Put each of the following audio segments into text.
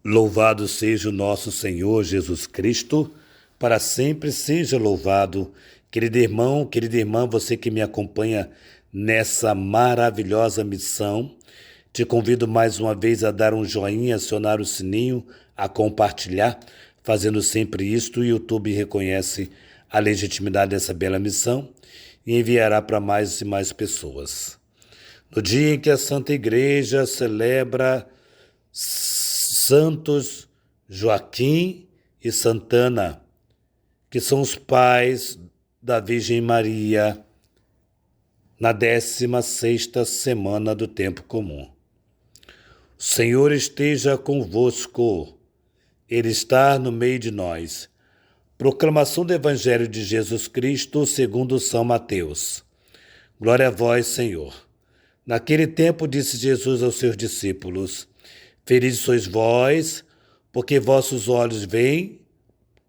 Louvado seja o nosso Senhor Jesus Cristo, para sempre seja louvado. Querido irmão, querida irmã, você que me acompanha nessa maravilhosa missão, te convido mais uma vez a dar um joinha, acionar o sininho, a compartilhar. Fazendo sempre isto, o YouTube reconhece a legitimidade dessa bela missão e enviará para mais e mais pessoas. No dia em que a Santa Igreja celebra Santos Joaquim e Santana, que são os pais da Virgem Maria, na 16ª semana do tempo comum. O Senhor esteja convosco, Ele está no meio de nós. Proclamação do Evangelho de Jesus Cristo segundo São Mateus. Glória a vós, Senhor. Naquele tempo disse Jesus aos seus discípulos: Felizes sois vós, porque vossos olhos veem,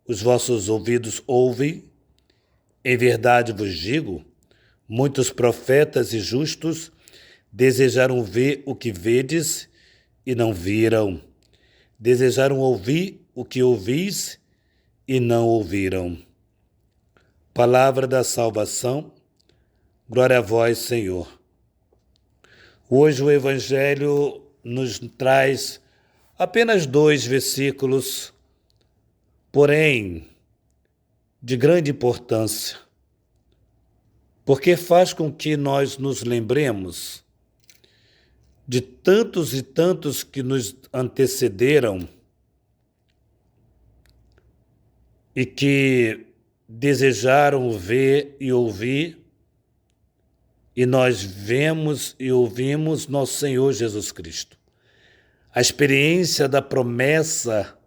os vossos ouvidos ouvem. Em verdade vos digo, muitos profetas e justos desejaram ver o que vedes e não viram. Desejaram ouvir o que ouvis e não ouviram. Palavra da salvação, glória a vós, Senhor. Hoje o Evangelho nos traz apenas 2 versículos, porém de grande importância, porque faz com que nós nos lembremos de tantos e tantos que nos antecederam e que desejaram ver e ouvir, e nós vemos e ouvimos nosso Senhor Jesus Cristo. A experiência da promessa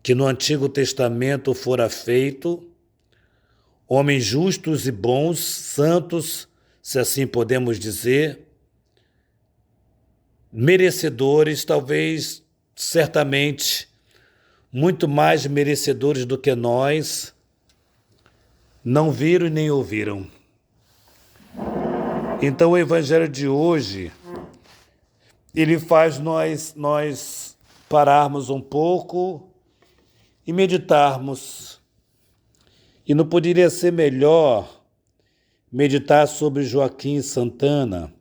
que no Antigo Testamento fora feito, homens justos e bons, santos, se assim podemos dizer, merecedores, talvez, certamente, muito mais merecedores do que nós, não viram e nem ouviram. Então o Evangelho de hoje, ele faz nós pararmos um pouco e meditarmos. E não poderia ser melhor meditar sobre Joaquim e Santana,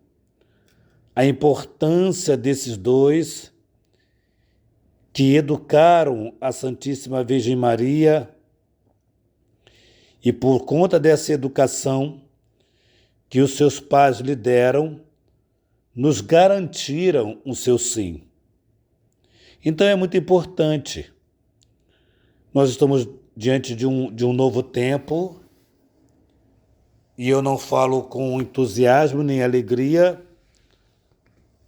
a importância desses dois que educaram a Santíssima Virgem Maria e por conta dessa educação que os seus pais lhe deram, nos garantiram o seu sim. Então é muito importante. Nós estamos diante de um novo tempo e eu não falo com entusiasmo nem alegria,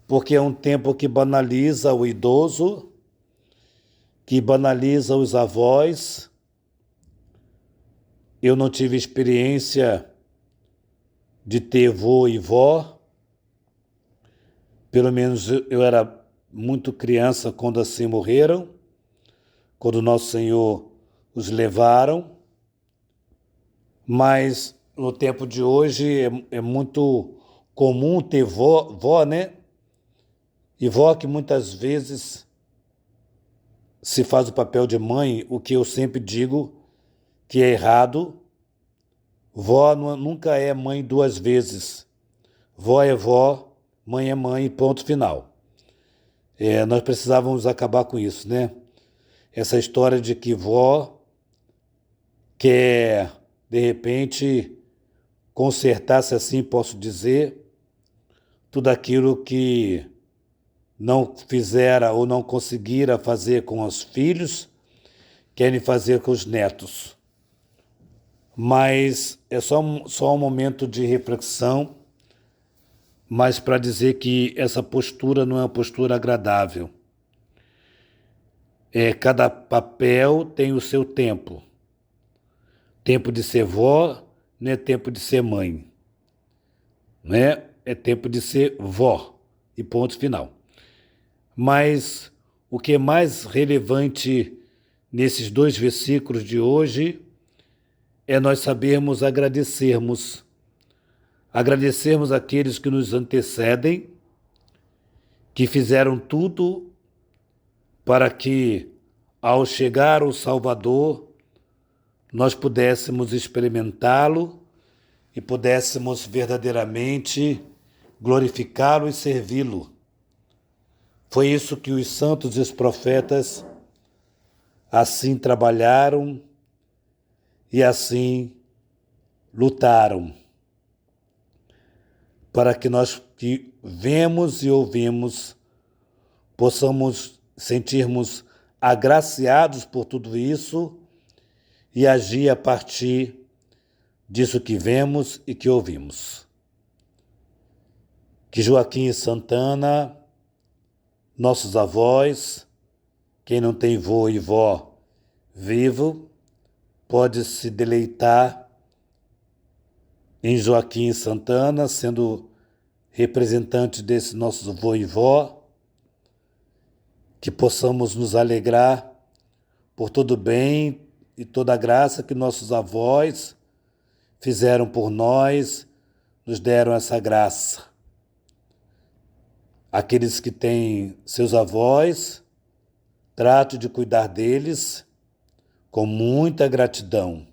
porque é um tempo que banaliza o idoso, que banaliza os avós. Eu não tive experiência de ter vô e vó, pelo menos eu era muito criança quando assim morreram, quando Nosso Senhor os levaram, mas no tempo de hoje é muito comum ter vó, né? E vó que muitas vezes se faz o papel de mãe, o que eu sempre digo que é errado. Vó nunca é mãe 2 vezes. Vó é vó, mãe é mãe, ponto final. Nós precisávamos acabar com isso, né? Essa história de que vó quer, de repente, consertar, se assim posso dizer, tudo aquilo que não fizera ou não conseguira fazer com os filhos, querem fazer com os netos. Mas é só um momento de reflexão, mas para dizer que essa postura não é uma postura agradável. Cada papel tem o seu tempo. Tempo de ser vó não é tempo de ser mãe. Não é? É tempo de ser vó. E ponto final. Mas o que é mais relevante nesses 2 versículos de hoje é nós sabermos agradecermos aqueles que nos antecedem, que fizeram tudo para que, ao chegar o Salvador, nós pudéssemos experimentá-lo e pudéssemos verdadeiramente glorificá-lo e servi-lo. Foi isso que os santos e os profetas assim trabalharam e assim lutaram, para que nós que vemos e ouvimos possamos sentirmos agraciados por tudo isso e agir a partir disso que vemos e que ouvimos. Que Joaquim e Santana, nossos avós, quem não tem vô e vó vivo, pode se deleitar em Joaquim e Santana, sendo representante desse nosso vô e vó, que possamos nos alegrar por todo o bem e toda a graça que nossos avós fizeram por nós, nos deram essa graça. Aqueles que têm seus avós, trate de cuidar deles com muita gratidão,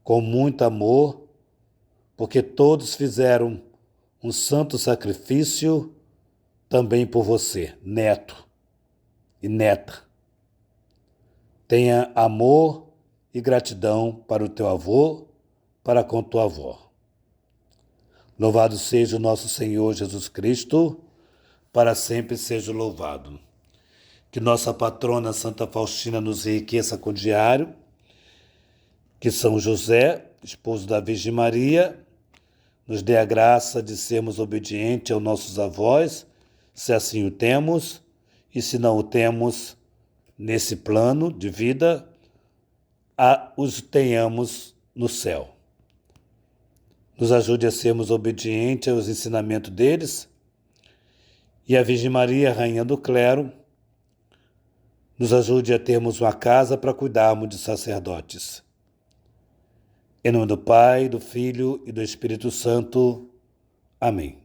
com muito amor, porque todos fizeram um santo sacrifício também por você, neto e neta. Tenha amor e gratidão para o teu avô, para com tua avó. Louvado seja o nosso Senhor Jesus Cristo, para sempre seja louvado. Que nossa patrona Santa Faustina nos enriqueça com o diário, que São José, esposo da Virgem Maria, nos dê a graça de sermos obedientes aos nossos avós, se assim o temos, e se não o temos nesse plano de vida, os tenhamos no céu. Nos ajude a sermos obedientes aos ensinamentos deles, e a Virgem Maria, Rainha do Clero, nos ajude a termos uma casa para cuidarmos de sacerdotes. Em nome do Pai, do Filho e do Espírito Santo. Amém.